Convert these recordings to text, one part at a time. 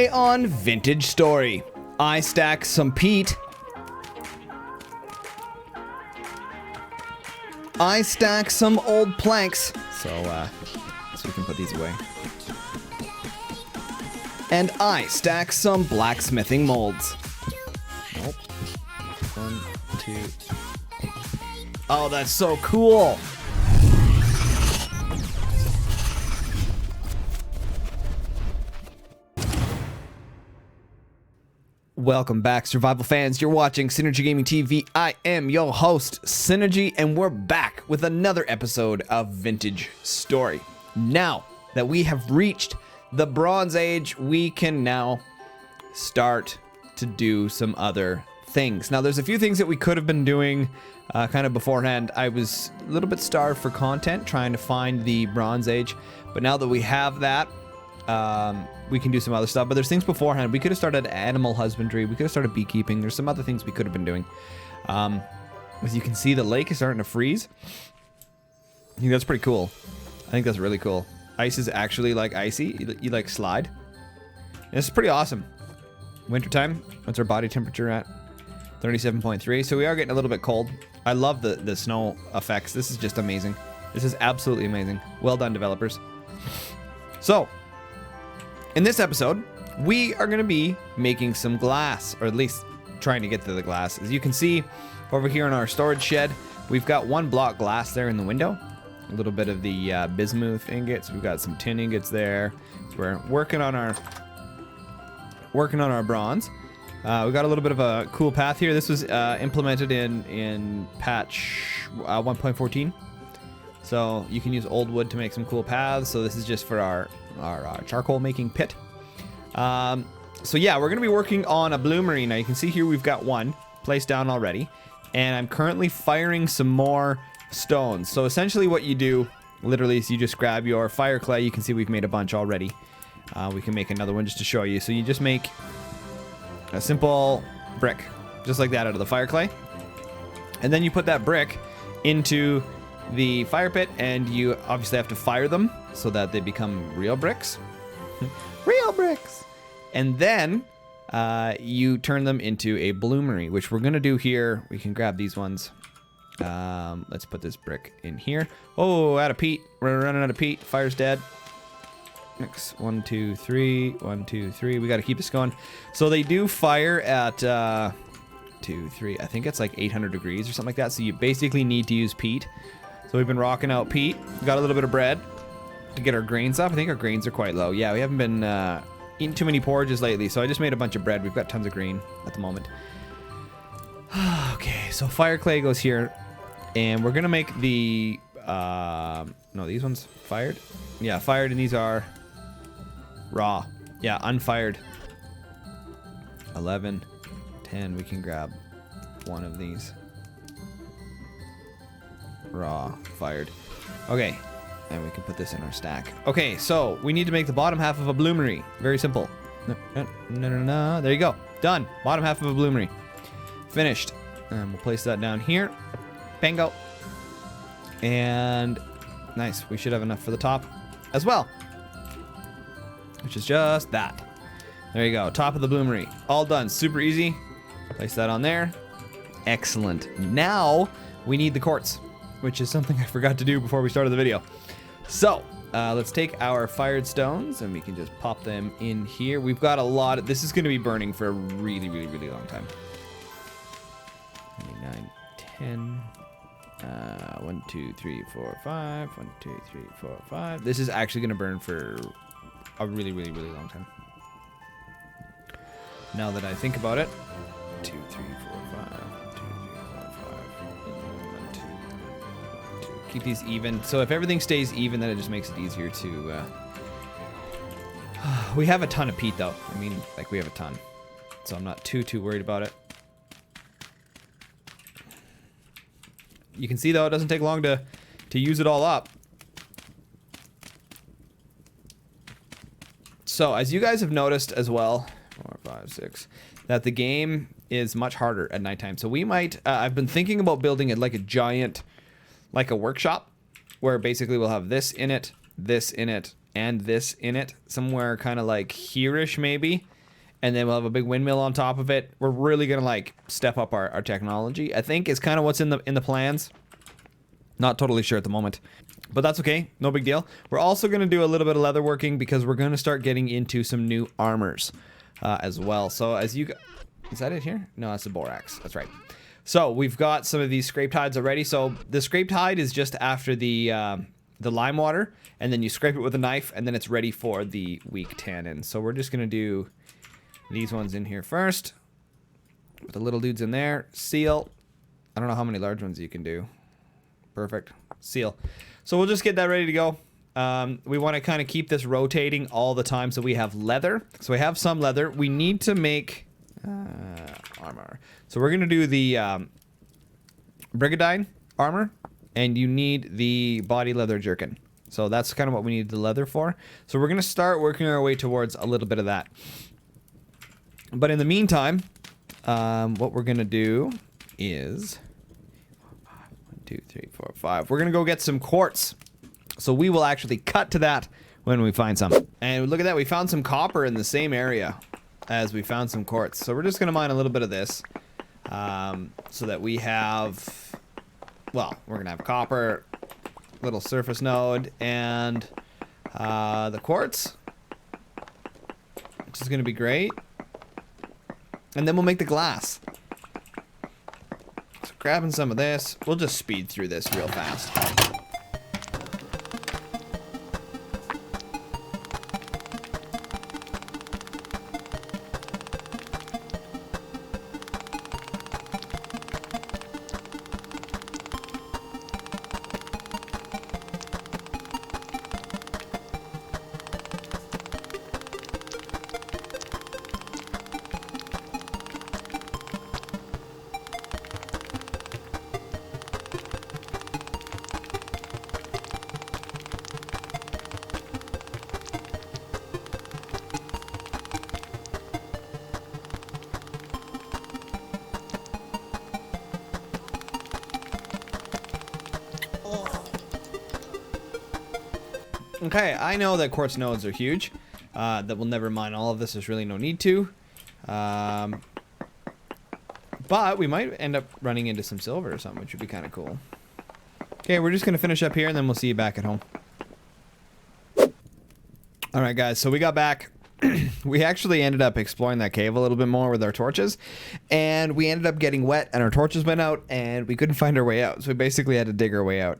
Today on Vintage Story, I stack some peat. I stack some old planks. So we can put these away. And I stack some blacksmithing molds. Nope. 1, 2. Oh, that's so cool. Welcome back, survival fans. You're watching SynergyGamingTV. I am your host, Synergy, and we're back with another episode of Vintage Story. Now that we have reached the Bronze Age, we can now start to do some other things. Now, there's a few things that we could have been doing kind of beforehand. I was a little bit starved for content, trying to find the Bronze Age, but now that we have that, we can do some other stuff. But there's things beforehand. We could have started animal husbandry. We could have started beekeeping. There's some other things we could have been doing. As you can see, the lake is starting to freeze. I think that's pretty cool. I think that's really cool. Ice is actually like icy. You like slide. And it's pretty awesome. Wintertime. What's our body temperature at? 37.3. So we are getting a little bit cold. I love the snow effects. This is just amazing. This is absolutely amazing. Well done, developers. So, in this episode, we are going to be making some glass, or at least trying to get to the glass. As you can see over here in our storage shed, we've got one block glass there in the window. A little bit of the bismuth ingots. We've got some tin ingots there. So we're working on our bronze. We got a little bit of a cool path here. This was implemented in patch 1.14. So you can use old wood to make some cool paths. So this is just for our charcoal making pit. So yeah, we're going to be working on a bloomery. Now you can see here we've got one placed down already. And I'm currently firing some more stones. So essentially what you do, literally, is you just grab your fire clay. You can see we've made a bunch already. We can make another one just to show you. So you just make a simple brick, just like that, out of the fire clay. And then you put that brick into the fire pit, and you obviously have to fire them so that they become real bricks. Real bricks! And then you turn them into a bloomery, which we're going to do here. We can grab these ones. Let's put this brick in here. Oh, out of peat. We're running out of peat. Fire's dead. Next. 1, 2, 3. 1, 2, 3. We got to keep this going. So they do fire at 2, 3. I think it's like 800 degrees or something like that. So you basically need to use peat. So we've been rocking out peat. We got a little bit of bread to get our grains up. I think our grains are quite low. Yeah, we haven't been eating too many porridges lately, so I just made a bunch of bread. We've got tons of grain at the moment. Okay, so fire clay goes here, and we're gonna make the no, these ones fired. Yeah, fired, and these are raw. Yeah, unfired. 11, 10. We can grab one of these. Raw, fired. Okay, and we can put this in our stack. Okay, so we need to make the bottom half of a bloomery. Very simple. No. There you go. Done. Bottom half of a bloomery. Finished. And we'll place that down here. Bingo. And nice. We should have enough for the top as well, which is just that. There you go. Top of the bloomery. All done. Super easy. Place that on there. Excellent. Now we need the quartz, which is something I forgot to do before we started the video. So, let's take our fired stones, and we can just pop them in here. We've got a lot of... This is going to be burning for a really, really, really long time. 9, 10... 1, 2, 3, 4, 5. 1, 2, 3, 4, 5. This is actually going to burn for a really, really, really long time. Now that I think about it. 2, 3, 4, 5. Keep these even. So if everything stays even, then it just makes it easier to... We have a ton of peat, though. I mean, like, we have a ton. So I'm not too worried about it. You can see, though, it doesn't take long to use it all up. So, as you guys have noticed as well, 4, 5, 6, that the game is much harder at nighttime. So we might... I've been thinking about building it like a giant... like a workshop, where basically we'll have this in it, and this in it, somewhere kind of like here-ish maybe. and then we'll have a big windmill on top of it. We're really gonna like step up our technology, I think, is kind of what's in the plans. Not totally sure at the moment, but that's okay, no big deal. We're also gonna do a little bit of leather working because we're gonna start getting into some new armors as well. So as you is that it here? No, that's the borax, that's right. So we've got some of these scraped hides already. So the scraped hide is just after the lime water, and then you scrape it with a knife, and then it's ready for the weak tannin. So we're just gonna do these ones in here first, with the little dudes in there. Seal. I don't know how many large ones you can do. Perfect. Seal. So we'll just get that ready to go. We want to kind of keep this rotating all the time, so we have leather. So we have some leather. We need to make armor. So we're gonna do the Brigadine armor, and you need the body leather jerkin. So that's kind of what we need the leather for. So we're gonna start working our way towards a little bit of that. But in the meantime, what we're gonna do is 1, 2, 3, 4, 5. We're gonna go get some quartz. So we will actually cut to that when we find some. And look at that, we found some copper in the same area as we found some quartz. So we're just gonna mine a little bit of this, so that we have, well, we're gonna have copper, little surface node, and the quartz, which is gonna be great. And then we'll make the glass. So grabbing some of this, we'll just speed through this real fast. Okay, I know that quartz nodes are huge. That we'll never mine all of this. There's really no need to. But we might end up running into some silver or something, which would be kind of cool. Okay, we're just going to finish up here, and then we'll see you back at home. Alright guys, so we got back. We actually ended up exploring that cave a little bit more with our torches, and we ended up getting wet, and our torches went out, and we couldn't find our way out. So we basically had to dig our way out.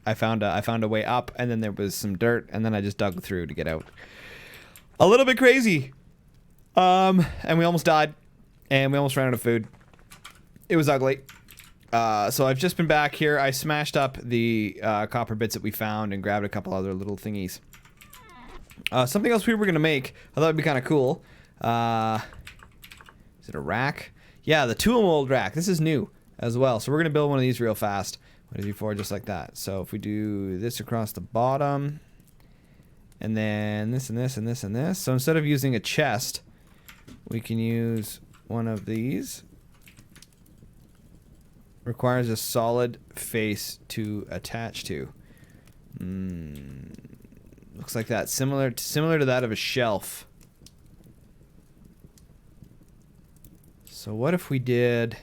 I found a way up, and then there was some dirt, and then I just dug through to get out. A little bit crazy. And we almost died, and we almost ran out of food. It was ugly. So I've just been back here. I smashed up the copper bits that we found and grabbed a couple other little thingies. Something else we were gonna make, I thought it'd be kind of cool. Is it a rack? Yeah, the tool mold rack. This is new as well. So we're gonna build one of these real fast. 1, 2, 3, 4, just like that. So if we do this across the bottom, and then this and this and this and this. So instead of using a chest, we can use one of these. Requires a solid face to attach to. Looks like that. Similar to that of a shelf. So what if we did...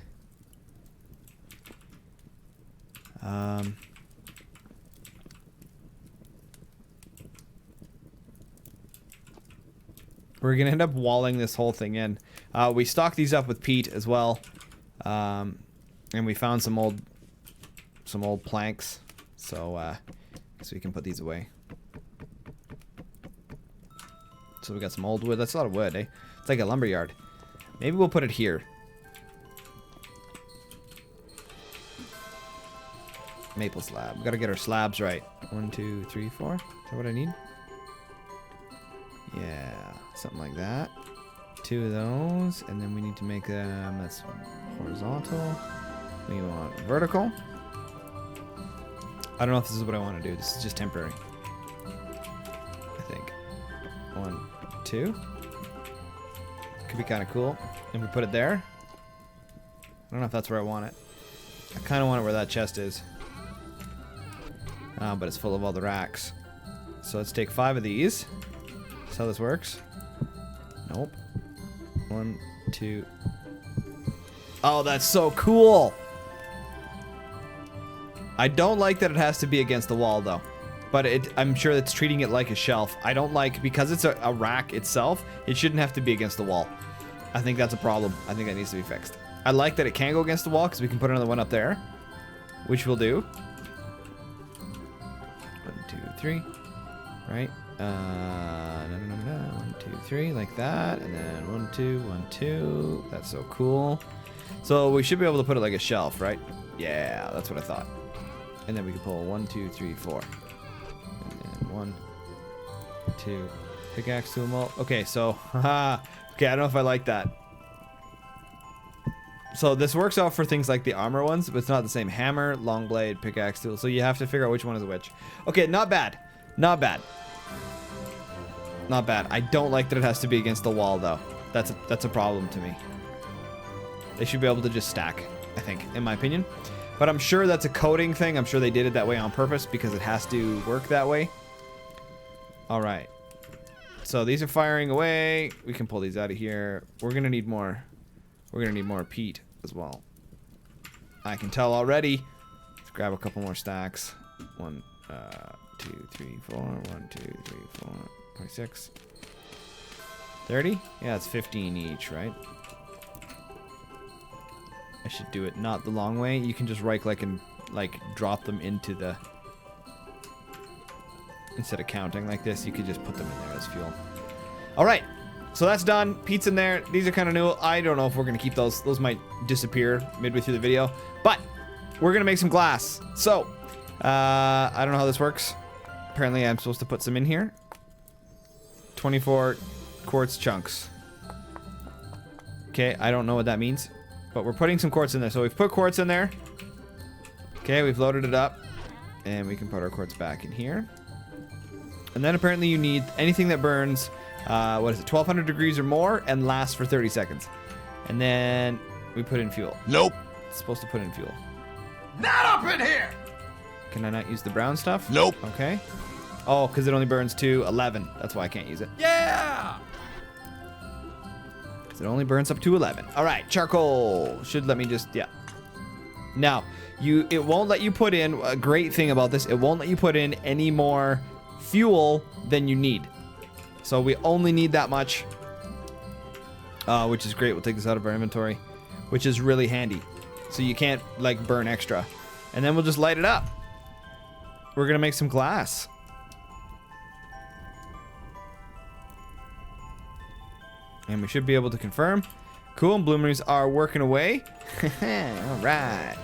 we're gonna end up walling this whole thing in. We stocked these up with peat as well, and we found some old planks, so we can put these away. So we got some old wood. That's a lot of wood, eh? It's like a lumber yard. Maybe we'll put it here. Maple slab. We gotta get our slabs right. 1, 2, 3, 4. Is that what I need? Yeah, something like that. 2 of those, and then we need to make them. That's horizontal. We want vertical. I don't know if this is what I want to do. This is just temporary, I think. 1, 2. Could be kind of cool if we put it there. I don't know if that's where I want it. I kind of want it where that chest is. But it's full of all the racks. So let's take 5 of these. That's how this works. Nope. 1, 2. Oh, that's so cool. I don't like that it has to be against the wall, though. But I'm sure it's treating it like a shelf. I don't like, because it's a rack itself, it shouldn't have to be against the wall. I think that's a problem. I think that needs to be fixed. I like that it can go against the wall, because we can put another one up there, which we'll do. 1, 2, 3. Right? 1, 2, 3, like that. And then 1, 2, 1, 2. That's so cool. So we should be able to put it like a shelf, right? Yeah, that's what I thought. And then we can pull 1, 2, 3, 4. And then 1, 2. Pickaxe to them all. Okay, so, haha. Okay, I don't know if I like that. So this works out for things like the armor ones, but it's not the same. Hammer, long blade, pickaxe tool. So you have to figure out which one is which. Okay, not bad. Not bad. Not bad. I don't like that it has to be against the wall, though. That's a problem to me. They should be able to just stack, I think, in my opinion. But I'm sure that's a coding thing. I'm sure they did it that way on purpose because it has to work that way. All right. So these are firing away. We can pull these out of here. We're going to need more. We're going to need more peat as well. I can tell already. Let's grab a couple more stacks. 1, 2, 3, 4. 1, 2, 3, 4. 26. 30? Yeah, it's 15 each, right? I should do it not the long way. You can just right click and like drop them into the... Instead of counting like this, you could just put them in there as fuel. All right. So that's done. Pete's in there. These are kind of new. I don't know if we're going to keep those. Those might disappear midway through the video. But we're going to make some glass. So, I don't know how this works. Apparently, I'm supposed to put some in here. 24 quartz chunks. Okay, I don't know what that means. But we're putting some quartz in there. So we've put quartz in there. Okay, we've loaded it up. And we can put our quartz back in here. And then apparently you need anything that burns... what is it? 1200 degrees or more and lasts for 30 seconds. And then we put in fuel. Nope. It's supposed to put in fuel. Not up in here. Can I not use the brown stuff? Nope. Okay. Oh, because it only burns to 11. That's why I can't use it. Yeah. Because it only burns up to 11. All right, charcoal. Should let me just, yeah. Now, it won't let you put in, a great thing about this, it won't let you put in any more fuel than you need. So we only need that much, which is great. We'll take this out of our inventory, which is really handy. So you can't like burn extra. And then we'll just light it up. We're going to make some glass. And we should be able to confirm. Cool, and bloomeries are working away. All right.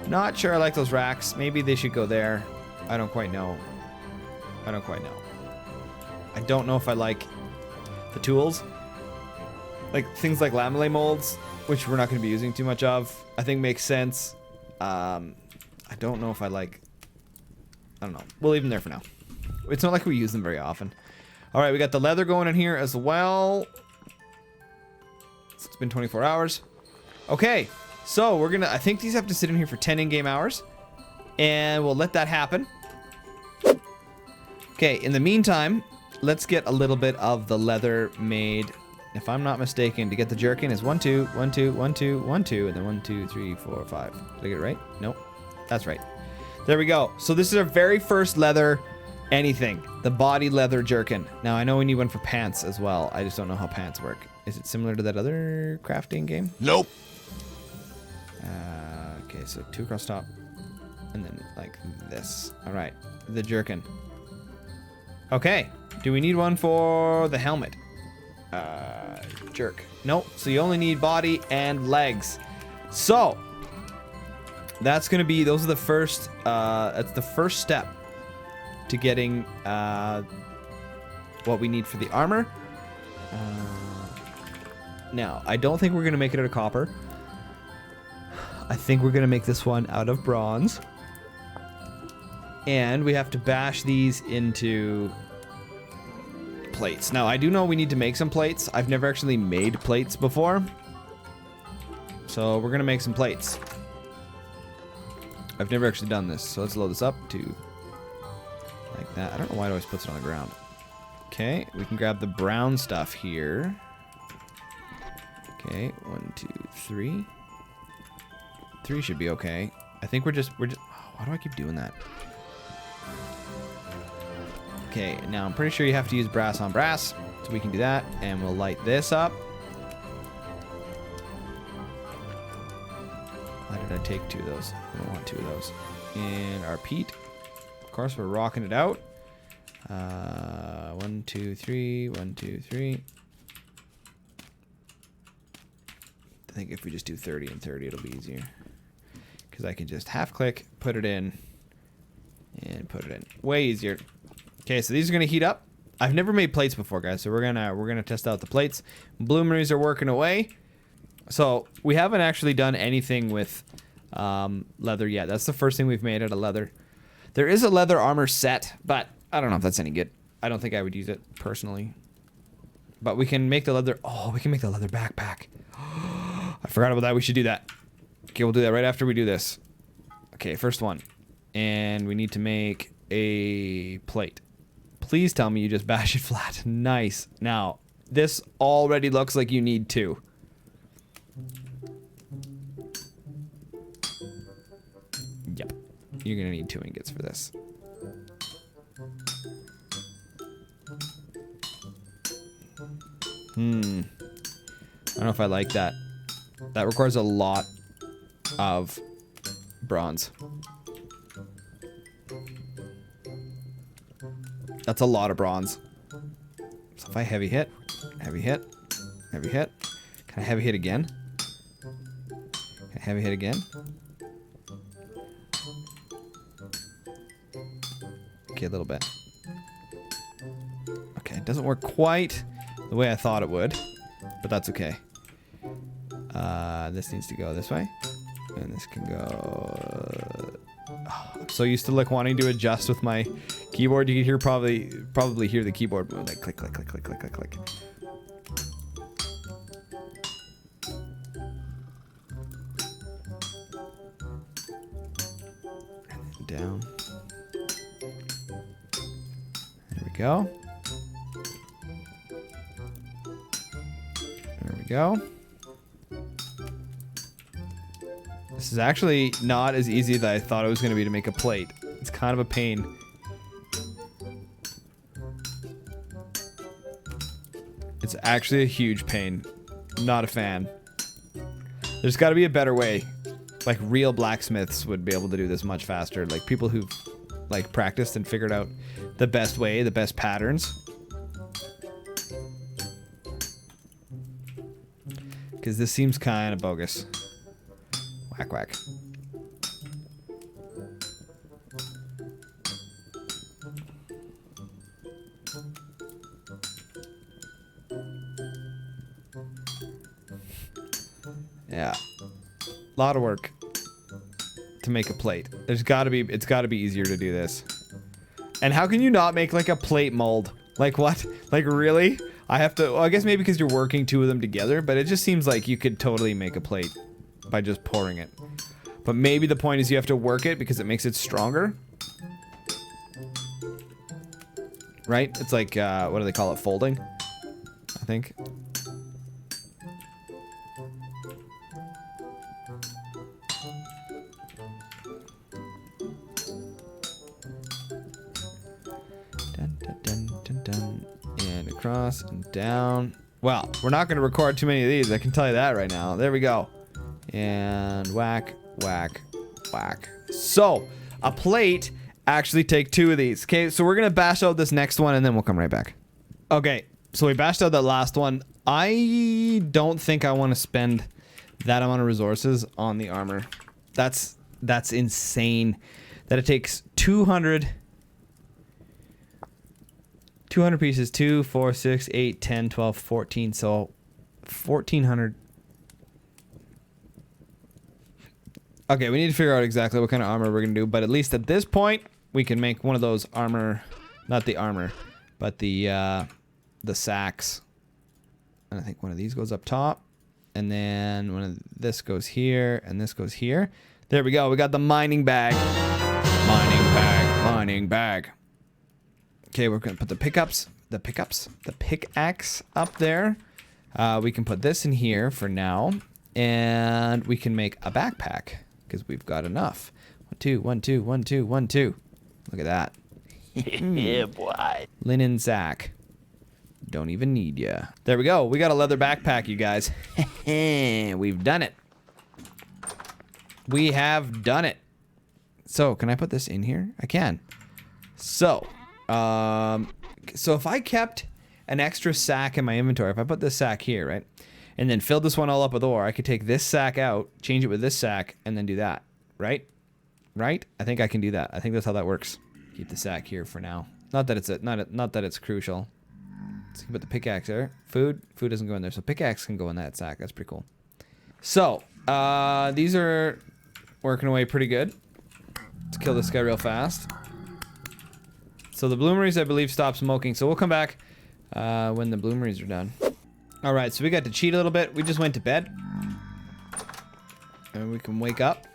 Not sure I like those racks. Maybe they should go there. I don't quite know. I don't quite know. I don't know if I like the tools. Like things like lamellar molds, which we're not going to be using too much of, I think makes sense. I don't know if I like... I don't know. We'll leave them there for now. It's not like we use them very often. All right, we got the leather going in here as well. It's been 24 hours. Okay, so we're going to... I think these have to sit in here for 10 in-game hours. And we'll let that happen. Okay, in the meantime... Let's get a little bit of the leather made. If I'm not mistaken, to get the jerkin is 1, 2, 1, 2, 1, 2, 1, 2, and then 1, 2, 3, 4, 5. Did I get it right? Nope. That's right. There we go. So this is our very first leather anything. The body leather jerkin. Now, I know we need one for pants as well. I just don't know how pants work. Is it similar to that other crafting game? Nope. Okay, so 2 across top. And then like this. All right. The jerkin. Okay. Do we need one for the helmet? Jerk. Nope. So you only need body and legs. So that's gonna be, those are the first, that's the first step to getting what we need for the armor. Now, I don't think we're gonna make it out of copper. I think we're gonna make this one out of bronze. And we have to bash these into plates. Now, I do know we need to make some plates. I've never actually made plates before. So we're gonna make some plates. I've never actually done this. So let's load this up to like that. I don't know why it always puts it on the ground. Okay, we can grab the brown stuff here. Okay, 1, 2, 3. 3 should be okay. I think we're just. Oh, why do I keep doing that? Okay, now I'm pretty sure you have to use brass on brass, so we can do that, and we'll light this up. Why did I take 2 of those? I don't want 2 of those. And our peat. Of course, we're rocking it out. 1, 2, 3. 1, 2, 3. I think if we just do 30 and 30, it'll be easier. Because I can just half click, put it in, and put it in. Way easier. Okay, so these are gonna heat up. I've never made plates before, guys, so we're gonna test out the plates. Bloomeries are working away. So we haven't actually done anything with leather yet. That's the first thing we've made out of leather. There is a leather armor set, but I don't know if that's any good. I don't think I would use it personally. But we can make the leather. Oh, we can make the leather backpack. I forgot about that. We should do that. Okay, we'll do that right after we do this. Okay, first one. And we need to make a plate. Please tell me you just bash it flat. Nice. Now, this already looks like you need 2. Yep. You're gonna need 2 ingots for this. I don't know if I like that. That requires a lot of bronze. That's a lot of bronze. So if I heavy hit, heavy hit, heavy hit. Can I heavy hit again? Can I heavy hit again? Okay, a little bit. Okay, it doesn't work quite the way I thought it would, but that's okay. This needs to go this way, and this can go. Oh, I'm so used to like wanting to adjust with my keyboard. You can hear probably hear the keyboard move, like click, click, click, click, click, click, click. And then down. There we go. There we go. This is actually not as easy as I thought it was going to be to make a plate. It's kind of a pain. It's actually a huge pain. Not a fan. There's got to be a better way. Like real blacksmiths would be able to do this much faster. Like people who've like practiced and figured out the best way, the best patterns. Because this seems kind of bogus. Whack, whack. Yeah. A lot of work to make a plate. It's got to be easier to do this. And how can you not make like a plate mold? Like what? Like really? I have to, well, I guess maybe because you're working 2 of them together, but it just seems like you could totally make a plate by just pouring it. But maybe the point is you have to work it because it makes it stronger. Right? It's like, what do they call it? Folding? I think. Dun, dun, dun, dun, dun. And across and down. Well, we're not going to record too many of these. I can tell you that right now. There we go. And whack, whack, whack. So, a plate, actually take 2 of these. Okay, so we're going to bash out this next one and then we'll come right back. Okay, so we bashed out that last one. I don't think I want to spend that amount of resources on the armor. That's insane. That it takes 200 pieces. 2, 4, 6, 8, 10, 12, 14. So 1,400. Okay, we need to figure out exactly what kind of armor we're going to do. But at least at this point, we can make one of those armor. Not the armor, but the sacks. And I think one of these goes up top. And then one of this goes here. And this goes here. There we go. We got the mining bag. Mining bag. Mining bag. Okay, we're going to put the pickaxe up there. We can put this in here for now, and we can make a backpack because we've got enough. 1, 2, 1, 2, 1, 2, 1, 2. Look at that. Yeah, boy. Linen sack. Don't even need ya. There we go. We got a leather backpack, you guys. We've done it. We have done it. So, can I put this in here? I can. So, so if I kept an extra sack in my inventory, if I put this sack here, right, and then filled this one all up with ore, I could take this sack out, change it with this sack, and then do that, right? Right? I think I can do that. I think that's how that works. Keep the sack here for now. Not that it's not that it's crucial. Let's put the pickaxe there. Food doesn't go in there, so pickaxe can go in that sack. That's pretty cool. So, these are working away pretty good. Let's kill this guy real fast. So the bloomeries, I believe, stop smoking. So we'll come back when the bloomeries are done. All right, so we got to cheat a little bit. We just went to bed, and we can wake up.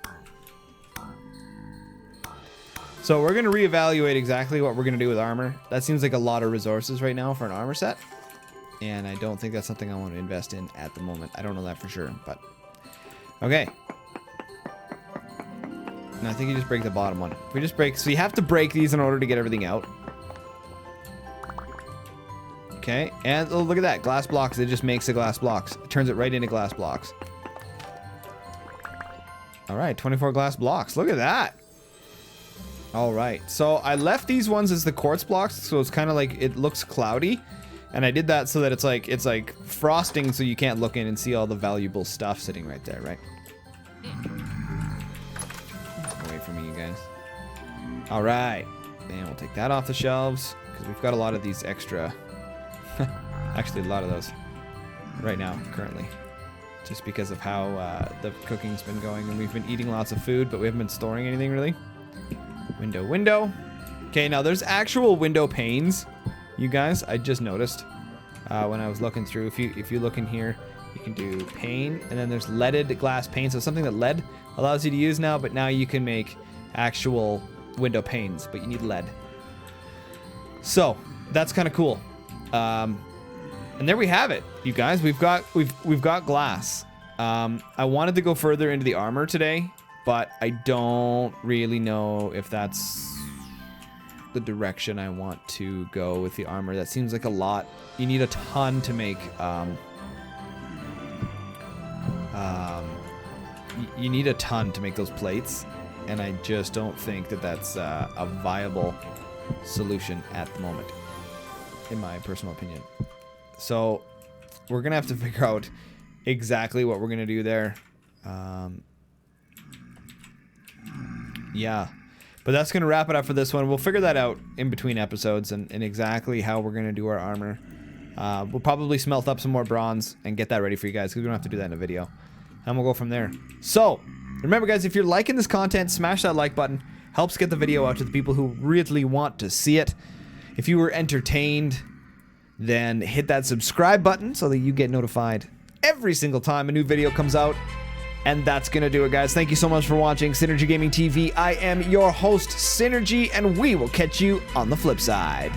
So we're gonna reevaluate exactly what we're gonna do with armor. That seems like a lot of resources right now for an armor set, and I don't think that's something I want to invest in at the moment. I don't know that for sure, but okay. And I think you just break the bottom one. We just break, so you have to break these in order to get everything out. Okay, and oh, look at that, glass blocks. It just makes the glass blocks. It turns it right into glass blocks. All right, 24 glass blocks. Look at that. All right, so I left these ones as the quartz blocks, so it's kind of like it looks cloudy, and I did that so that it's like frosting, so you can't look in and see all the valuable stuff sitting right there, right? Away from me, you guys. All right, and we'll take that off the shelves because we've got a lot of these extra. Actually, a lot of those right now, currently, just because of how the cooking's been going, and we've been eating lots of food, but we haven't been storing anything really. Window. Okay, now there's actual window panes, you guys. I just noticed when I was looking through. If you look in here, you can do pane, and then there's leaded glass pane. So something that lead allows you to use now, but now you can make actual window panes, but you need lead. So that's kind of cool. And there we have it, you guys. We've got glass. I wanted to go further into the armor today, but I don't really know if that's the direction I want to go with the armor. That seems like a lot. You need a ton to make, you need a ton to make those plates, and I just don't think that that's a viable solution at the moment, in my personal opinion. So we're gonna have to figure out exactly what we're gonna do there. Yeah, but that's gonna wrap it up for this one. We'll figure that out in between episodes and exactly how we're gonna do our armor. We'll probably smelt up some more bronze and get that ready for you guys because we don't have to do that in a video, and we'll go from there. So remember, guys, if you're liking this content, smash that like button. Helps get the video out to the people who really want to see it. If you were entertained, then hit that subscribe button so that you get notified every single time a new video comes out. And that's gonna do it, guys. Thank you so much for watching Synergy Gaming TV. I am your host, Synergy, and we will catch you on the flip side.